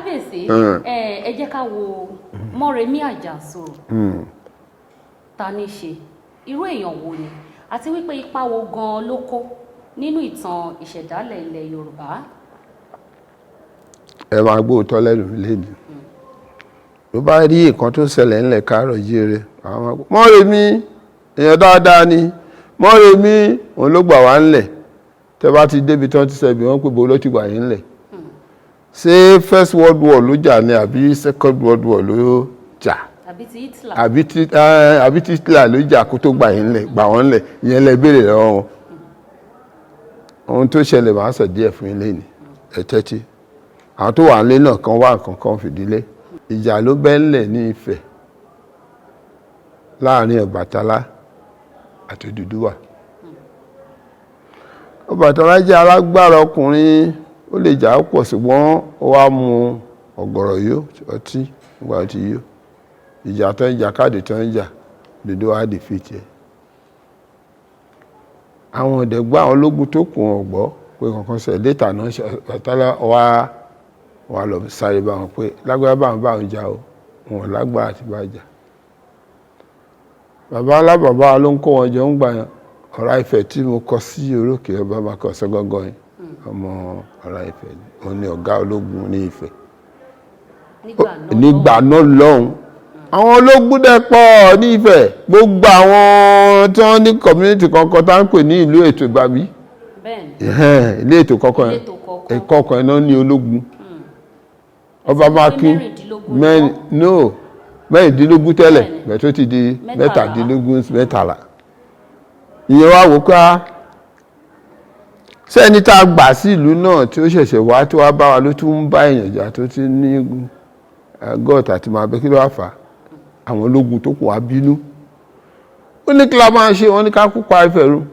kábíyèsí ẹ jẹ́ ká wo Mọ́remí Àjàsorò ta ní ṣe irú èèyàn wo ni àti wípé ipa wo gan ló kó nínú ìtàn ìṣẹ̀dálẹ̀ ilẹ̀ Yorùbá. ẹ máa gbọ́ òótọ́ lẹ́nu mi léde ló bá rí nǹkan tó ṣẹlẹ̀ ńlẹ̀ Káàárọ̀ Jíire àwọn Mọ́remí èèyàn dáadáa ni Mọ́remí òun ló gbà wá ńlẹ̀ tẹ́ bá ti débi tí wọ́n ti sẹ́bi wọ́n pé bo ló ti gbà yín ńlẹ̀ ṣé First World War ló jà ni àbí Second World War ló jà àbí ti Hitler ló jà kó tó gbà yín ńlẹ̀ gbà wọ́n ńlẹ̀ ìyẹn lẹ béèrè lọ́wọ́ wọn ohun tó ṣẹlẹ̀ máa sọ díẹ̀ fún yín lẹ́yìn ẹ tẹ́tí àwọn tó wà nílé náà kan wá nǹkan kan fìdílé ìjà ló bẹ́ ńlẹ̀ ní Ifẹ̀ láàrin Ọbàtálá àti Odùduwà. Ọbàtálá jẹ́ alágbára ọkùnrin ó lè jà pọ̀ ṣùgbọ́n ó wá mu ọ̀gọ̀rọ̀ yó ọtí nígbà tí yó ìjà tó ń jà káàdì tó ń jà Odùduwà defeat ẹ̀. àwọn ọ̀dẹ̀gbọ́n àwọn ológun tó kù wọn gbọ́ pé kankan ṣe létà náà Ọbàtálá wà lọ sáré bá wọn pé lágbára bá wọn jà o wọn lágbára ti bá jà. bàbá alábàbá ló ń kó wọn jọ ń gbà yẹn Ọ̀rá Ifẹ̀ tí mo kọ sí orókè ọba máa kọ sọ́gọ́gọ́ yẹn ọmọ Ọ̀rá Ifẹ̀ òun ni ọ̀gá ológun ní Ifẹ̀ nígbà náà lọ́hùn àwọn ológun dẹ̀ pọ̀ ní Ifẹ̀ gbogbo àwọn tí wọ́n ní community kankan tá ń pè ní ìlú ètò ìgbàmí ilé ètò kọ̀ọ̀kan náà ní ológun ọba Mákìn mẹ́rìndínlógún tẹ́lẹ̀ bẹ́ẹ̀ tó ti di mẹ́tàdínlógún mẹ́tàlá ìyẹn wá wò ká sẹ́ni tá a gbà sí ìlú náà tí ó ṣẹ̀ṣẹ̀ wá tí wá bá wa ló tún ń bá èèyàn jà tó ti ní gọ́ọ̀tà àti máa bẹ́ kí ló wá fà á àwọn ológun tó kù wá bínú ó ní kí la máa ṣe wọ́n ní ká kú pa Ifẹ̀ run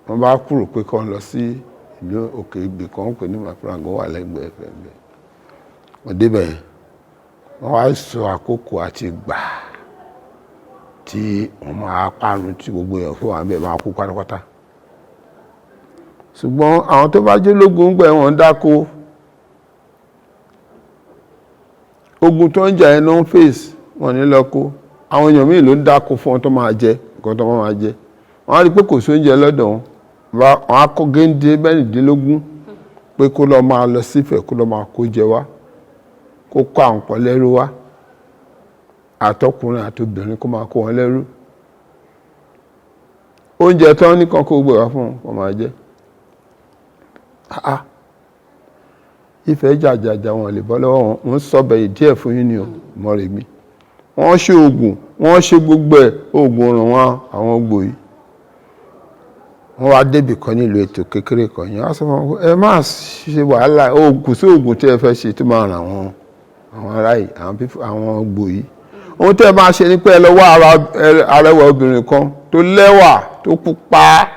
wọ́n bá kúrò pé kàn lọ sí ìlú òkè ìgbè kan pè ní Màfúràngó wà lẹ́gbẹ̀ẹ́ Ifẹ̀ bẹ́ẹ̀ wọ́n débẹ̀ yẹn wọ́n wá sọ àkókò àti ìgbà tí wọ́n máa parun tí gbogbo èèyàn fún wa bẹ́ẹ̀ máa kú pátápátá ṣùgbọ́n àwọn tó bá jẹ́ lógun gbẹ̀ wọ́n dákó ogun tó ń jà ẹ̀ náà ń fèsì wọ́n ní lọ́kó àwọn èèyàn míì ló ń dákó fún wọn tó máa jẹ nǹkan tó máa jẹ wọ́n á rí pé kò sí oúnjẹ lọ́dọ̀ wọn wọ́n á kó géńdé mẹ́rìndínlógún pé kó lọ máa lọ sífẹ̀ kó lọ máa kó jẹ wá kó kó àwọn pọ̀ lẹ́rú wá àtọkùnrin àtobìnrin kó máa kó wọn lẹ́rú oúnjẹ tán nìkan kó gbé wá fún wọn máa jẹ Ifẹ̀ jàjàjà wọn lè bọ́ lọ́wọ́ wọn ń sọ bẹ̀yì díẹ̀ fún yín ni o Mọ́remí wọ́n ṣe oògùn wọ́n ṣe gbogbo ẹ̀ oògùn ọ̀ràn wọn àwọn gbò yìí wọ́n wá débì kan nílùú ètò kékeré kan yẹn wọ́n sọ fún wọn ẹ má ṣe wàhálà oògùn sí oògùn tí ẹ fẹ́ ṣe tó máa ràn àwọn ará yìí àwọn gbò yìí ohun tí ẹ máa ṣe ni pé ẹ lọ wá arẹwà obìnrin kan tó lẹ́wà tó pupa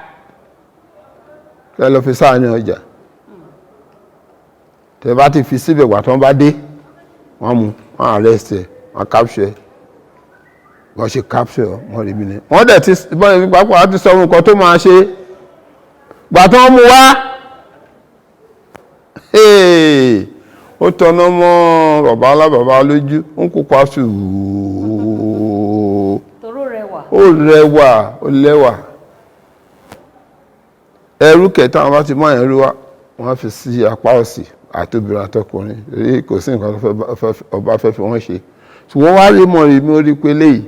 kẹ́ lọ fi sáà ní ọjà tẹ́ bá ti fi síbẹ̀ wà tán bá dé wọ́n mú wọ́n arrest ẹ̀ wọ́n capture ẹ̀ wọ́n ṣe capture Mọ́remí ni wọ́n dẹ̀ ti Mọ́remí pápá láti sọ nǹkan tó máa ṣe gbà tán mú wá ó tọ́nà mọ́ bàbá alábàbá lójú ó ń kópa sùúrù ó rẹwà ó lẹ́wà ẹrú kẹta wọn bá ti mọ ẹrú wa wọn fi sí apá òsì àtòbìnrin àtọkùnrin èyí kò sí nǹkan ọba fẹ́ fi wọ́n ṣe ṣùgbọ́n wá rí Mọ́remí ó rí pé léyìí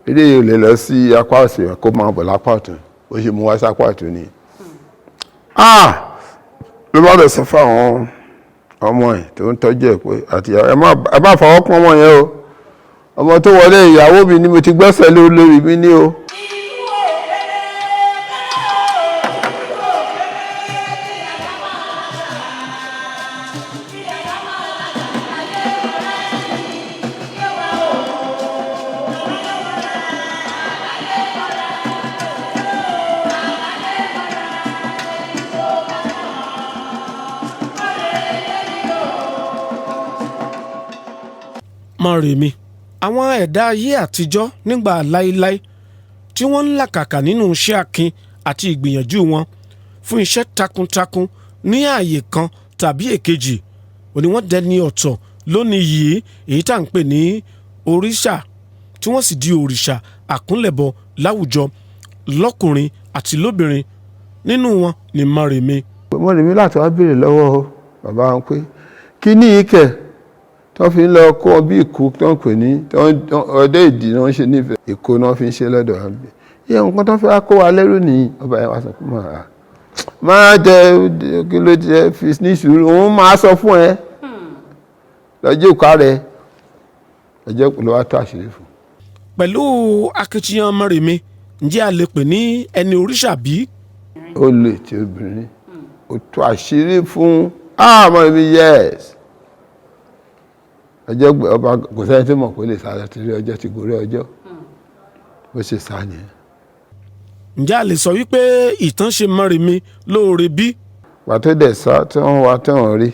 eléyìí ò lè lọ sí apá òsì kó máa bọ̀ lápá ọ̀tún ó ṣe mú wá sí apá ọ̀tún ni ló bá lọ sọ fún àwọn ọmọ ẹ̀ tó ń tọ́jú ẹ̀ pé àti ẹ má fọwọ́ pọ́n ọmọ yẹn o ọmọ tó wọlé ìyàwó mi ni mo ti gbẹ́sẹ̀ lórí mi ní o. Mọ́remí àwọn ẹ̀dá ayé àtijọ́ nígbà láéláé tí wọ́n ń làkàkà nínú iṣẹ́ akin àti ìgbìyànjú wọn fún iṣẹ́ takuntakun ní ààyè kan tàbí èkejì òní wọ́n dẹni ọ̀tọ̀ lónìí yìí èyí tá à ń pè ní òrìṣà tí wọ́n sì di òrìṣà àkúnlẹ̀bọ láwùjọ lọ́kùnrin àti lóbìnrin. Nínú wọn ni Mọ́remí. Mọ́remí láti wá béèrè lọ́wọ́ bàbá wọn pé kí ní ìkẹ́ tó fi ń lọ kọ́ bí ìkú tó ń pè ní ọdẹ ìdí náà ń ṣe nífẹ̀ẹ́ ìkó náà fi ń ṣe lọ́dọ̀ wọn bí iye nǹkan tó fẹ́ kó wa lẹ́rù nìyí. Ọba yẹn wá sọ pé máa jẹ kí ló jẹ fi ní sùúrù òun máa sọ fún ẹ lọ́jọ́ ìkọ́ rẹ ọjọ́ ìpínlẹ̀ wa tó àṣírí fún. Pẹ̀lú akitiyan Mọ́remí ǹjẹ́ a lè pè ní ẹni òrìṣà bí? Ó lè tí obìnrin ó tó àṣírí fún Mọ́remí yes. Ọjọ́ ọba kò sẹ́ni tí mọ̀ pé lè sáré tí ọjọ́ ti gorí ọjọ́ bó ṣe sá nìyẹn. Ǹjẹ́ a lè sọ wípé ìtàn ṣe Mọ́remí lóore bí? Pàtó dẹ̀ sá tí wọ́n wá tí wọ́n rí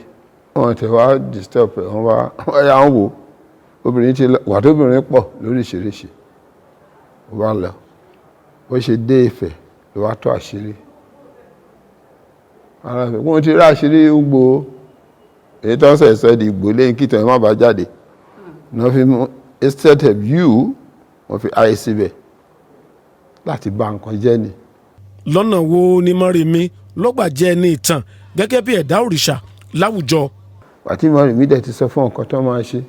wọ́n ti wá disturb ẹ̀ wọ́n wá ẹ̀yà ń wò obìnrin ti lọ wà tó obìnrin pọ̀ lóríṣiríṣi ó bá lọ bó ṣe dé Ifẹ̀ ló wá tó àṣírí ara rẹ̀ wọ́n ti rí àṣírí Ugbo èyí tó ń sẹ̀sẹ̀ di Ìgbò lẹ́yìn kí tẹ̀ má bàa jáde wọ́n fi mú instead of you wọ́n fi ayé síbẹ̀ láti bà nǹkan jẹ́ ni. Lọ́nà wo ni Mọ́remí lọ́gbà jẹ́ ní ìtàn gẹ́gẹ́ bí ẹ̀dá òrìṣà láwùjọ? Àti Mọ́remí dẹ̀ ti sọ fún nǹkan tó máa ṣe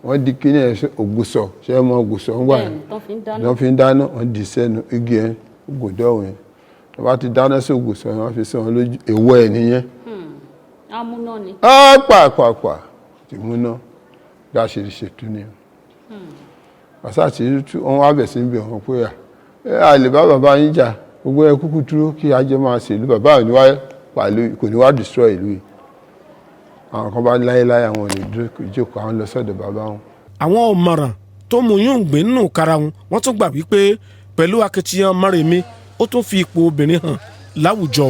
wọ́n di kíní ẹ̀ ògùsọ̀ ṣé ẹ mọ ògùsọ̀ ń wà wọ́n fi ń dáná wọ́n di sẹ́nu igi ẹ̀ ògùdọ̀ yẹn wọ́n bá ti dáná sí ògùsọ̀ yẹn wọ́n fi sí wọn lójú èèwọ̀ ẹ̀ nìyẹn. Amúná ni. Pàápàá ti múná bí a ṣe ṣètò ni. Àṣà àti irútú wọn wá bẹ̀ sí ibi ọ̀hún pé a lè bá bàbá yín jà gbogbo ẹ kúkú dúró kí ajé máa ṣèlú bàbá ò ní wá pàlú kò ní wá destroy ìlú yìí. Àwọn kan bá láéláé àwọn ò lè dúró ìjókòó àwọn lọ sọ́dọ̀ bàbá wọn. Àwọn ọ̀mọ̀ràn tó mú yún gbé nínú kára wọn wọ́n tún gbà wípé pẹ̀lú akitiyan Mọ́remí ó tún fi ipò obìnrin hàn láwùjọ.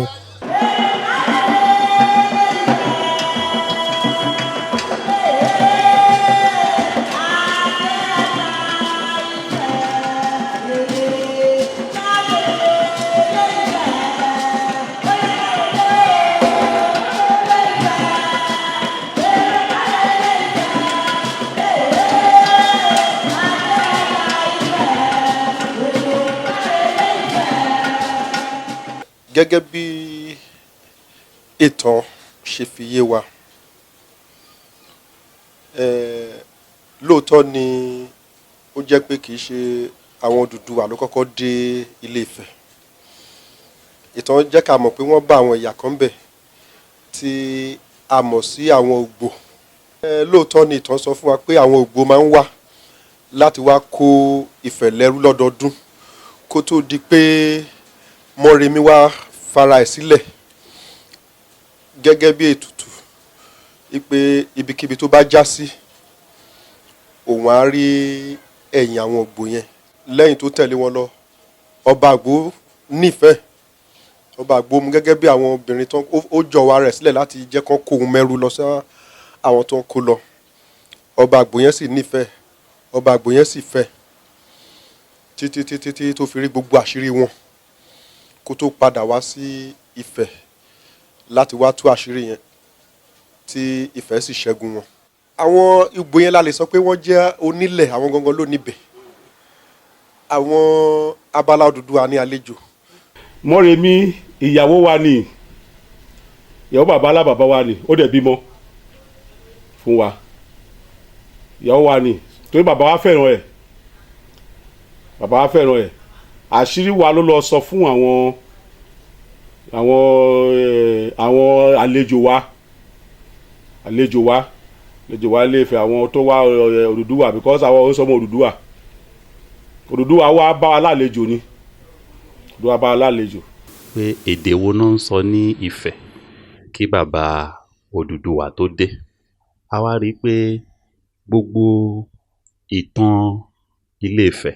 Gẹ́gẹ́ bí ìtàn ṣe fi yé wa lóòótọ́ ni ó jẹ́ pé kì í ṣe àwọn Odùduwà ló kọ́kọ́ dé Ilé Ifẹ̀. Ìtàn jẹ́ ká mọ̀ pé wọ́n bá àwọn ẹ̀yà kan bẹ̀ tí a mọ̀ sí àwọn Ògbò. Lóòótọ́ ni ìtàn sọ fún wa pé àwọn Ògbò máa ń wá láti wá kó Ifẹ̀ lẹ́rú lọ́dọọdún kó tó di pé Mọ́remí wá fara ẹ̀ sílẹ̀ gẹ́gẹ́ bí ètùtù wípé ibikíbi tó bá já sí òun á rí ẹ̀yìn àwọn Ògbò yẹn. Lẹ́yìn tó tẹ̀lé wọn lọ ọba Àgbò nífẹ̀ẹ́ ọba Àgbò mú gẹ́gẹ́ bí àwọn obìnrin tán ó jọ̀wọ́ rẹ̀ sílẹ̀ láti jẹ́ kán kó òun mẹ́rú lọ sí àwọn tó ń kó lọ. Ọba Àgbò yẹn sì nífẹ̀ẹ́ ọba Àgbò yẹn sì fẹ́ títí tó fi rí gbogbo àṣírí wọn kó tó padà wá sí Ifẹ̀ láti wá tú àṣírí yẹn tí Ifẹ̀ sì ṣẹ́gun wọn. Àwọn Ìgbò yẹn la lè sọ pé wọ́n jẹ́ onílẹ̀ àwọn gangan ló níbẹ̀. Àwọn abala Odùduwà ní àlejò. Mọ́remí ìyàwó wa ni ìyàwó bàbá alábàbá wa ni ó dẹ̀ bímọ fún wa ìyàwó wa ni torí bàbá wa fẹ́ràn ẹ̀ àṣírí wa ló lọ sọ fún àwọn àlejò wa Ilé Ifẹ̀ àwọn tó wá Odùduwà because àwọn ó sọmọ Odùduwà wá bá wa lálejò ni Odùduwà bá wa lálejò. Pé èdè wo náà ń sọ ní Ifẹ̀ kí bàbá Odùduwà tó dé a wá rí i pé gbogbo ìtàn Ilé Ifẹ̀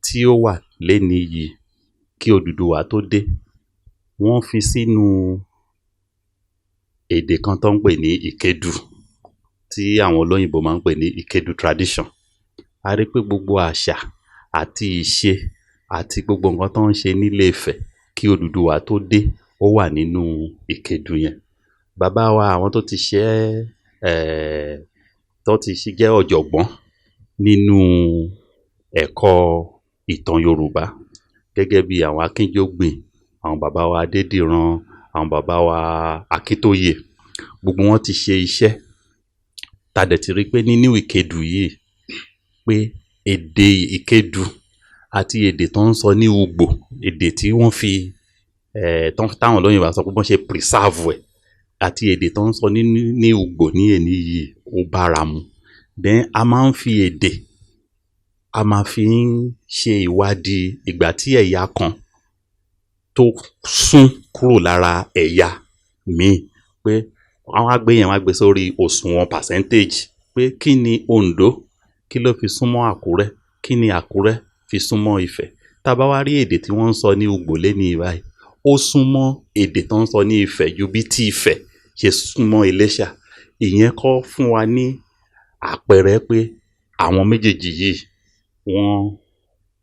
tí ó wà lénìí yìí kí Odùduwà tó dé wọ́n fi sínú èdè kan tó ń pè ní Ìkédù tí àwọn olóyìnbó máa ń pè ní Ìkédù tradition. A rí pé gbogbo àṣà àti ìṣe àti gbogbo nǹkan tó ń ṣe nílé Ifẹ̀ kí Odùduwà tó dé ó wà nínú Ìkédù yẹn. bàbá wa àwọn tó ti ṣe tó ti ṣe jẹ́ ọ̀jọ̀gbọ́n nínú ẹ̀kọ́ ìtàn Yorùbá gẹ́gẹ́ bí àwọn Akínjógbìn, àwọn bàbá wa Adédìran, àwọn bàbá wa Akíntóyè, gbogbo wọn ti ṣe iṣẹ́ tá dẹ̀ ti rí pé nínú Ìkedù yìí pé èdè Ìkedù àti èdè tó ń sọ ní Ùgbò, èdè tí wọ́n fi táwọn olóyìnbó bá sọ pé wọ́n ṣe preserve ẹ̀, àti èdè tó ń sọ ní Ùgbò ní èní yìí ó bára mu. Then a máa ń fi èdè a máa fi ń ṣe ìwádìí ìgbà tí ẹ̀yà kan tó sún kúrò lára ẹ̀yà míì, pé àwọn àgbẹ̀ yẹn wá gbé sórí òṣùwọ̀n percentage pé kí ni Oǹdó kí ló fi súnmọ́ Àkúrẹ́, kí ni Àkúrẹ́ fi súnmọ́ Ifẹ̀. Tá bá wá rí èdè tí wọ́n ń sọ ní Ùgbò léní ìbáyìí, ó súnmọ́ èdè tó ń sọ ní Ifẹ̀ ju bí tí Ifẹ̀ ṣe súnmọ́ Iléṣà. Ìyẹn kọ́ fún wa ní àpẹẹrẹ pé àwọn méjèèjì yìí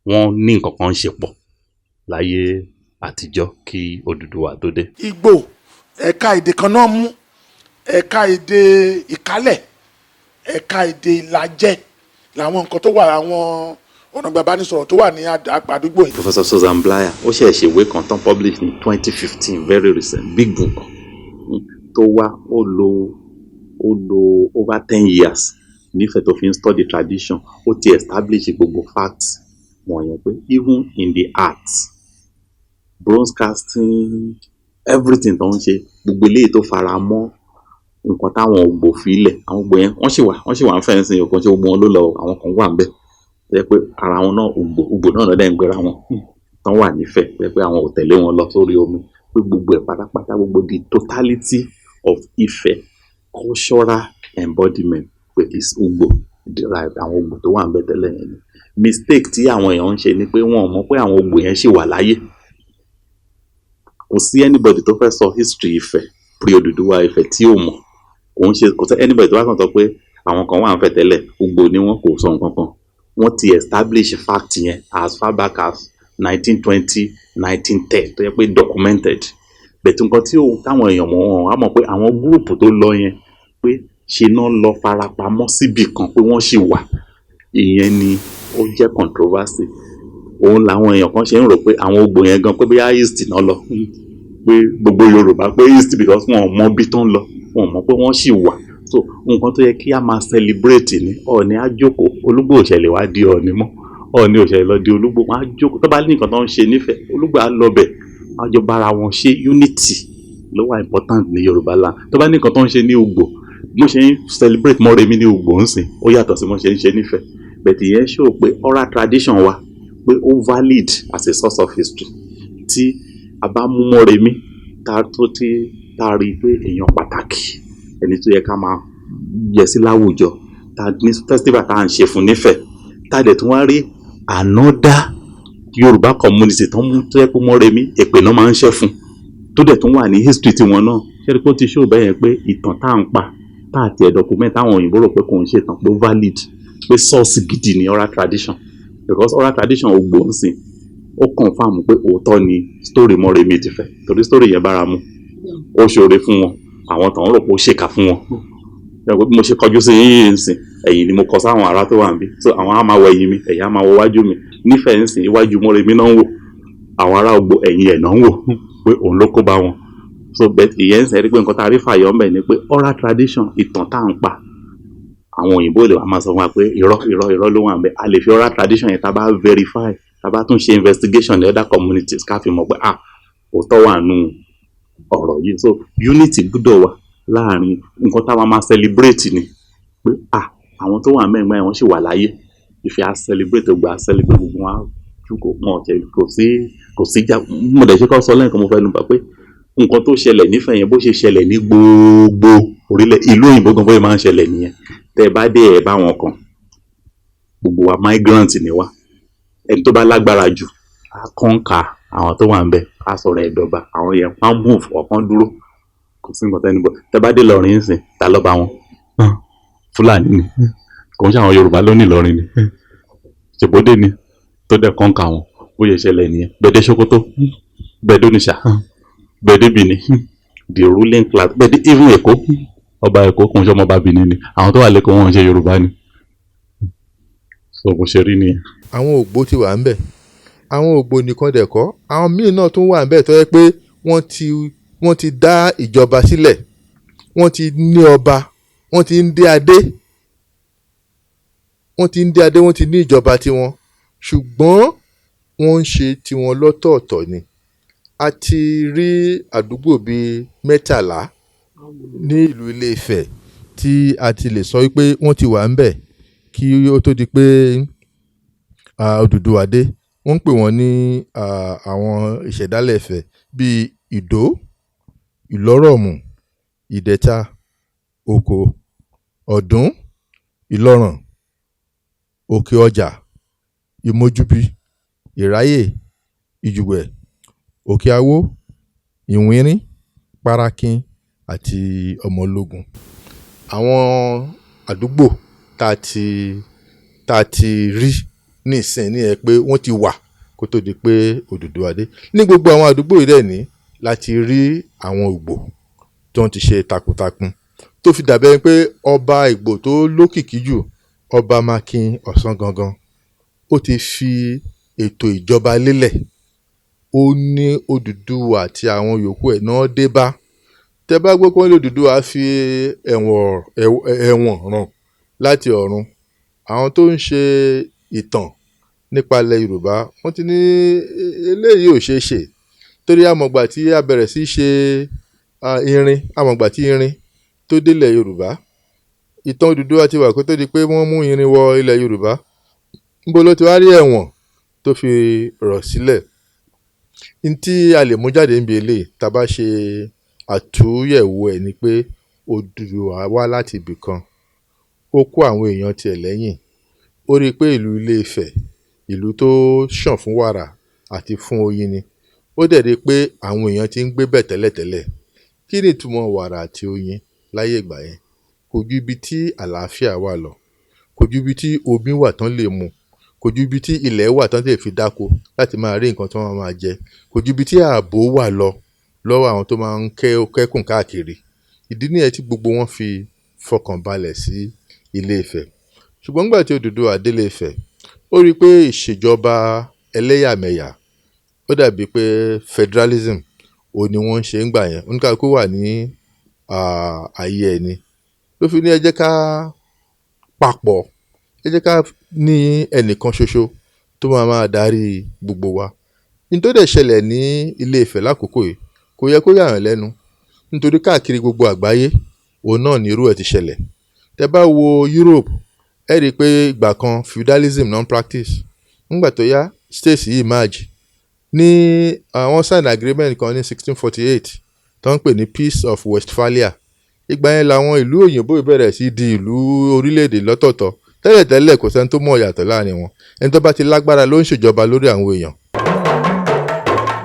wọ́n ní nǹkan kan ṣe pọ̀ láyé àtijọ́ kí Odùduwà tó dé. Ìgbò ẹ̀ka èdè kan náà mú, ẹ̀ka èdè Ìkálẹ̀, ẹ̀ka èdè Ìlàjẹ làwọn nǹkan tó wà, àwọn ọ̀nà ìbánisọ̀rọ̀ tó wà ní àdúgbò yìí. Professor Susan Blaya ó ṣe ìṣèwé kan tán published in 2015, very recent, big book tó wá ó lo over 10 years nífẹ̀ẹ́ tó fi ń study tradition. Ó ti establish gbogbo facts wọ̀nyẹn pé even in the arts, bronze casting, everything tó ń ṣe, gbogbo eléyìí tó fara mọ́ nǹkan táwọn Ògbò filẹ̀, àwọn Ògbò yẹn wọ́n sì wà ń fẹ́ǹsìn ọkàn tí gbogbo wọn ló lọ, àwọn kan wà ń bẹ̀ jẹ́ pé ara wọn náà Ògbò náà lọ́dẹ̀ ń gbéra wọn tán wà nífẹ̀ẹ́ jẹ́ pé àwọn ò tẹ̀lé wọn lọ sórí omi, pé gbogbo ẹ̀ pátápátá, gbogbo the totality of Ifẹ̀ cultural embodiment pé is Ugbo derived, àwọn Ugbo tó wà ń bẹ tẹ́lẹ̀ yẹn ni. Mistake tí àwọn èèyàn ń ṣe ni pé wọ́n mọ̀ pé àwọn Ugbo yẹn ṣì wà láyé. Kò sí anybody tó fẹ́ sọ history Ifẹ̀ pre-Odùduwà Ifẹ̀ tí ò mọ̀. Kò sí anybody tó wá kàn sọ pé àwọn kan wà ń fẹ́ tẹ́lẹ̀ Ugbo ni wọ́n, kò sọ nǹkan kan. Wọ́n ti establish fact yẹn as far back as 1920, 1910 tó yẹ pé documented. Bẹ̀tù nǹkan tí táwọn èèyàn mọ̀ wọn á mọ̀ pé àwọn gúrùpù tó lọ yẹn pé ṣe náà lọ farapamọ́ síbì kan pé wọ́n ṣì wà. Ìyẹn ni ó jẹ́ controversy. Òun làwọn èèyàn kan ṣe ń rò pé àwọn Ugbo yẹn gan pé bóyá East náà lọ, pé gbogbo Yorùbá pé East because wọn ò mọ bí tó ń lọ, wọn ò mọ̀ pé wọ́n ṣì wà. So nǹkan tó yẹ kí a máa celebrate ni Ọọ̀ni á jókòó, Olúgbò òṣèlè wá di Ọọ̀ni mọ́, Ọọ̀ni òṣèlè lọ di Olúgbò, wọn á jókòó. Tó bá ní nǹkan tó ń ṣe nífẹ̀ẹ́, Olúgbò á lọ bẹ̀, á jọ bára wọn ṣe. Unity ló wà important ní Yorùbá land. Tó bá ní nǹkan tó ń ṣe ní Ugbo, mo ṣe ń celebrate Mọ́remí ní Ugbo ń sìn, ó yàtọ̀ sí mo ṣe ń ṣe nífẹ̀ẹ́. But ìyẹn show pé oral tradition wa pé ó valid as a source of history. Tí a bá mú Mọ́remí tá a rí pé èèyàn pàtàkì, ẹni tó yẹ ká máa yẹ sí láwùjọ, tá a ní festival tá à ń ṣe fún nífẹ̀ẹ́, tá a dẹ̀ tún wá rí another Yorùbá community tó yẹ pé Mọ́remí èpè náà máa ń ṣẹ́ fún, tó dẹ̀ tún wà ní history tiwọn náà. Ṣé kó ti show bẹ́ẹ̀ yẹn pé ìtàn tá à ń pa, tá àti ẹ̀ document táwọn òyìnbó rò pé kò ń ṣe ìtàn pé valid, pé source gidi ni oral tradition. Because oral tradition Ugbo ń sìn, ó confirm pé òótọ́ ni story Mọ́remí ti fẹ́, torí story yẹn bára mu, ó ṣoore fún wọn, àwọn tàn rò pé ó ṣèkà fún wọn. Bí mo ṣe kọjú sí yín ń sìn, ẹ̀yìn ni mo kọ sáwọn ará tó wà níbí, so àwọn á máa wọ ẹ̀yìn mi, ẹ̀yìn á máa wọ wájú mi. Nífẹ̀ẹ́ ń sìn, iwájú Mọ́remí náà ń wò, àwọn ará Ugbo ẹ̀yìn ẹ̀ náà ń wò pé òun ló kó bá wọn. So ìyẹn ń sẹ́rí pé nǹkan tá a rí fàyọ̀ ń bẹ̀ ni pé oral tradition, ìtàn tá à ń pa, àwọn òyìnbó lè wá máa sọ fún wa pé irọ́ ló wà ń bẹ̀. A lè fi oral tradition yẹn tá a bá verify, tá a bá tún ṣe investigation ní other communities ká fi mọ̀ pé òótọ́ wà nù ọ̀rọ̀ yìí. So unity gbọ́dọ̀ wà láàrin nǹkan táwa máa celebrate ni pé àwọn tó wà mẹ́rin wọ́n sì wà láyé. Ìfẹ́ á celebrate gbogbo wọn á jùkọ̀ wọn ọ̀tẹ̀ kò sí jà. Mo dẹ̀ ṣe kọ́ sọ lẹ́yìn kan mo fẹ́ nu pa pé nǹkan tó ṣẹlẹ̀ nífẹ̀ẹ́ yẹn bó ṣe ṣẹlẹ̀ ní gbogbo orílẹ̀ ìlú òyìnbó gan bóyá máa ń ṣẹlẹ̀ nìyẹn. Tẹ́ ẹ bá dé ẹ̀ bá wọn kan, gbogbo wa migrant ni wá. Ẹni tó bá lágbára jù á kọ́ńkà àwọn tó wà ń bẹ̀, á sọ̀rọ̀ ẹ̀dọ̀ba, àwọn yẹn wọ́n á move ọ̀kan dúró, kò sí nǹkan tẹ́ni bọ̀. Tẹ́ bá dé Ìlọrin ń sìn, ta ló bá wọn? Fúlàní ni, kò ń ṣe àwọn Yorùbá ló ní Ìlọrin ni, ṣèbódé ni tó dẹ̀ kọ́ńkà wọn, bó ṣe ṣẹlẹ̀ nìyẹn. Bẹ́ẹ̀ dé Sókótó, bẹ́ẹ̀ dé Onitsha, bẹ́ẹ̀ dé Benin, the ruling class bẹ́ẹ̀ even Èkó ọba Èkó kò ń ṣe ọmọọba Benin ni àwọn tó wà lẹ́kọ̀ọ́ wọn ń ṣe Yorùbá ni so bó ṣe rí nìyẹn. àwọn ògbó ti wà ń bẹ̀ àwọn ògbó nìkan dẹ̀ kọ́ àwọn míì náà tún wà ń bẹ̀ tó yẹ pé wọ́n ti dá ìjọba sílẹ̀ wọ́n ti ní ọba wọ́n ti ń dé adé wọ́n ti ní ìjọba tiwọn ṣùgbọ́n wọ́n ń ṣe tiwọn lọ́tọ̀ọ̀tọ̀ ni a ti rí àdúgbò bíi 13 ní ìlú Ilé-Ifẹ̀ tí a ti lè sọ wípé wọ́n ti wà ń bẹ̀ kí ó tó di pé Odùduwà dé wọ́n ń pè wọ́n ní àwọn ìṣẹ̀dálẹ̀ Ifẹ̀ bíi Ìdó Ìlọ́rọ̀mù Ìdẹ̀ta Òkò Ọ̀dún Ìlọ́ràn Òkè Ọjà Ìmójúbí Ìráyè Ìjùgbẹ̀ Òkè Awó Ìwínrín Párákín àti Ọmọlógun. Àwọn àdúgbò tá a ti rí nísìn ní ẹ pé wọ́n ti wà kó tó di pé Odùduwà dé ní gbogbo àwọn àdúgbò yìí dẹ̀ ní láti rí àwọn Ìgbò tó ń ti ṣe takuntakun tó fi dàbẹ́ pé ọba Ìgbò tó lókìkí jù ọba Mákin Ọ̀sángangan ó ti fi ètò ìjọba lélẹ̀ ó ní Odùduwà àti àwọn yòókù ẹ̀ náà dé bá tẹ bá gbọ́ pé wọ́n lè Odùduwà fi ẹ̀wọ̀n ràn láti ọ̀run àwọn tó ń ṣe ìtàn nípa ilẹ̀ Yorùbá wọ́n ti ní eléyìí ò ṣeé ṣe torí àmọ̀gbà tí a bẹ̀rẹ̀ sí ṣe irin àmọ̀gbà tí irin tó délẹ̀ Yorùbá ìtàn Odùduwà ti wà kó tó di pé wọ́n mú irin wọ ilẹ̀ Yorùbá níbo ló ti wá rí ẹ̀wọ̀n tó fi rọ̀ sílẹ̀ ntí a lè mú jáde níbi eléyìí tá a bá ṣe àtúnyẹ̀wò ẹ̀ ni pé Odùduwà wá láti ibì kan ó kó àwọn èèyàn tiẹ̀ lẹ́yìn ó rí i pé ìlú Ilé-Ifẹ̀ ìlú tó ṣàn fún wàrà àti fún oyin ni ó dẹ̀ rí i pé àwọn èèyàn ti ń gbé bẹ̀ tẹ́lẹ̀tẹ́lẹ̀ kí ni ìtumọ̀ wàrà àti oyin láyé ìgbà yẹn kò ju ibi tí àlàáfíà wà lọ kò ju ibi tí omi wà tán lè mu kò ju ibi tí ilẹ̀ wà tán lè fi dáko láti máa rí nǹkan tí wọ́n máa jẹ kò ju ibi tí ààbò wà lọ lọ́wọ́ àwọn tó máa ń kẹ́kùn káàkiri ìdí nìyẹn tí gbogbo wọn fi fọkàn balẹ̀ sí Ilé-Ifẹ̀ ṣùgbọ́n nígbà tí Odùduwà dé Ilé-Ifẹ̀ ó rí i pé ìṣèjọba ẹlẹ́yàmẹ̀yà ó dàbí pé federalism ò ní wọ́n ń ṣe ń gbà yẹn oníkàkú wà ní ayé ẹni ló fi ní ẹ jẹ́ ká papọ̀ ẹ jẹ́ ká ní ẹnìkan ṣoṣo tó máa darí gbogbo wa ní tó dẹ̀ ṣẹlẹ̀ ní Ilé-Ifẹ̀ lákòókò yìí kò yẹ kó yà yàn lẹ́nu nítorí káàkiri gbogbo àgbáyé òun náà ní irú ẹ̀ ti ṣẹlẹ̀ tẹ́ bá wo Europe ẹ rí i pé ìgbà kan feudalism non practice nígbà tó yá states yìí merge ní àwọn sign agreement kan ní 1648 tó ń pè ní Peace of Westphalia ìgbà yẹn làwọn ìlú òyìnbó ìbẹ̀rẹ̀ sí di ìlú orílẹ̀-èdè lọ́tọ̀ọ̀tọ̀ tẹ́lẹ̀tẹ́lẹ̀ kò sẹ́ni tó mọ̀ yàtọ̀ láàrin wọn ẹni tó bá ti lágbára ló ń ṣèjọba lórí àwọn èèyàn